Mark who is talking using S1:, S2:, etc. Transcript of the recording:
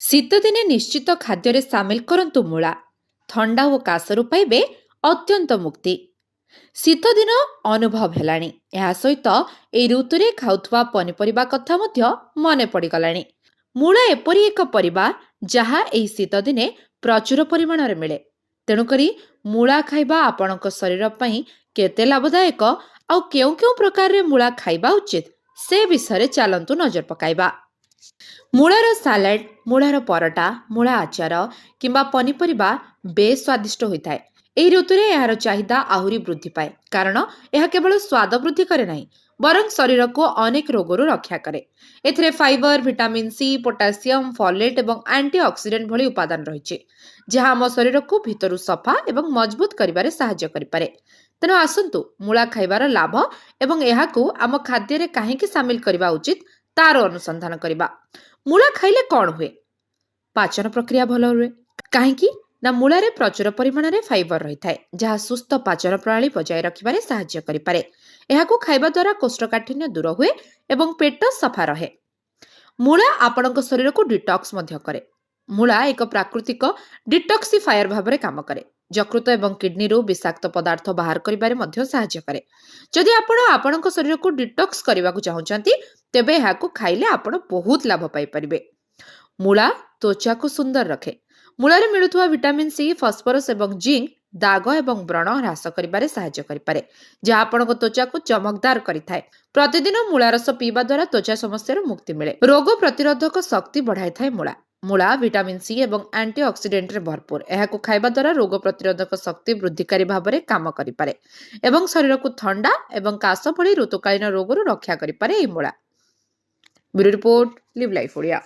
S1: ଶୀତ ଦିନେ ନିଶ୍ଚିତ ଖାଦ୍ୟରେ ସାମିଲ କରନ୍ତୁ ମୂଳା। ଥଣ୍ଡା ଓ କାଶରୁ ପାଇବେ ଅତ୍ୟନ୍ତ ମୁକ୍ତି। ଶୀତ ଦିନ ଅନୁଭବ ହେଲାଣି, ଏହା ସହିତ ଏହି ଋତୁରେ ଖାଉଥିବା ପନିପରିବା କଥା ମଧ୍ୟ ମନେ ପଡ଼ିଗଲାଣି। ମୂଳା ଏପରି ଏକ ପରିବା ଯାହା ଏହି ଶୀତ ଦିନେ ପ୍ରଚୁର ପରିମାଣରେ ମିଳେ। ତେଣୁକରି ମୂଳା ଖାଇବା ଆପଣଙ୍କ ଶରୀର ପାଇଁ କେତେ ଲାଭଦାୟକ ଆଉ କେଉଁ କେଉଁ ପ୍ରକାରରେ ମୂଳା ଖାଇବା ଉଚିତ ସେ ବିଷୟରେ ଚାଲନ୍ତୁ ନଜର ପକାଇବା। ମୂଳାର ସାଲାଡ୍, ମୂଳାର ପରଟା, ମୂଳା ଆଚାର କିମ୍ବା ପନିପରିବା ବେଶ୍ ସ୍ୱାଦିଷ୍ଟ ହୋଇଥାଏ। ଏହି ଋତୁରେ ଏହାର ଚାହିଦା ଆହୁରି ବୃଦ୍ଧି ପାଏ, କାରଣ ଏହା କେବଳ ସ୍ୱାଦ ବୃଦ୍ଧି କରେ ନାହିଁ, ବରଂ ଶରୀରକୁ ଅନେକ ରୋଗରୁ ରକ୍ଷା କରେ। ଏଥିରେ ଫାଇବର, ଭିଟାମିନ୍ ସି, ପୋଟାସିୟମ୍, ଫଲେଟ୍ ଏବଂ ଆଣ୍ଟି ଅକ୍ସିଡେଣ୍ଟ ଭଳି ଉପାଦାନ ରହିଛି, ଯାହା ଆମ ଶରୀରକୁ ଭିତରୁ ସଫା ଏବଂ ମଜବୁତ କରିବାରେ ସାହାଯ୍ୟ କରିପାରେ। ତେଣୁ ଆସନ୍ତୁ ମୂଳା ଖାଇବାର ଲାଭ ଏବଂ ଏହାକୁ ଆମ ଖାଦ୍ୟରେ କାହିଁକି ସାମିଲ କରିବା ଉଚିତ ତାର ଅନୁସନ୍ଧାନ କରିବା। ମୂଳା ଖାଇଲେ କ'ଣ ହୁଏ? ପାଚନ ପ୍ରକ୍ରିୟା ଭଲ ହୁଏ। କାହିଁକି ନା ମୂଳାରେ ପ୍ରଚୁର ପରିମାଣରେ ଫାଇବର ରହିଥାଏ, ଯାହା ସୁସ୍ଥ ପାଚନ ପ୍ରଣାଳୀ ବଜାୟ ରଖିବାରେ ସାହାଯ୍ୟ କରିପାରେ। ଏହାକୁ ଖାଇବା ଦ୍ୱାରା କୋଷ୍ଠକାଠିନ୍ୟ ଦୂର ହୁଏ ଏବଂ ପେଟ ସଫା ରହେ। ମୂଳା ଆପଣଙ୍କ ଶରୀରକୁ ଡିଟକ୍ସ ମଧ୍ୟ କରେ। ମୂଳା ଏକ ପ୍ରାକୃତିକ ଡିଟକ୍ସିଫାୟର ଭାବରେ କାମ କରେ। ଯକୃତ ଏବଂ କିଡ୍ନିରୁ ବିଷାକ୍ତ ପଦାର୍ଥ ବାହାର କରିବାରେ ମଧ୍ୟ ସାହାଯ୍ୟ କରେ। ଯଦି ଆପଣ ଆପଣଙ୍କ ଶରୀରକୁ ଡିଟକ୍ସ କରିବାକୁ ଚାହୁଁଛନ୍ତି, ତେବେ ଏହାକୁ ଖାଇଲେ ଆପଣ ବହୁତ ଲାଭ ପାଇପାରିବେ। ମୂଳା ତ୍ୱଚାକୁ ସୁନ୍ଦର ରଖେ। ମୂଳାରେ ମିଳୁଥିବା ଭିଟାମିନ୍ ସି, ଫସ୍ଫରସ୍ ଏବଂ ଜିଙ୍କ୍ ଦାଗ ଏବଂ ବ୍ରଣ ହ୍ରାସ କରିବାରେ ସାହାଯ୍ୟ କରିପାରେ, ଯାହା ଆପଣଙ୍କ ତ୍ୱଚାକୁ ଚମକଦାର କରିଥାଏ। ପ୍ରତିଦିନ ମୂଳା ରସ ପିଇବା ଦ୍ୱାରା ତ୍ୱଚା ସମସ୍ୟାରୁ ମୁକ୍ତି ମିଳେ। ରୋଗ ପ୍ରତିରୋଧକ ଶକ୍ତି ବଢ଼ାଇଥାଏ ମୂଳା। ମୂଳା ଭିଟାମିନ୍ ସି ଏବଂ ଆଣ୍ଟି ଅକ୍ସିଡେଣ୍ଟରେ ଭରପୁର। ଏହାକୁ ଖାଇବା ଦ୍ୱାରା ରୋଗ ପ୍ରତିରୋଧକ ଶକ୍ତି ବୃଦ୍ଧିକାରୀ ଭାବରେ କାମ କରିପାରେ ଏବଂ ଶରୀରକୁ ଥଣ୍ଡା ଏବଂ କାଶ ଭଳି ଋତୁକାଳୀନ ରୋଗରୁ ରକ୍ଷା କରିପାରେ। ଏହି ମୂଳା। Bureau report, live life Odia.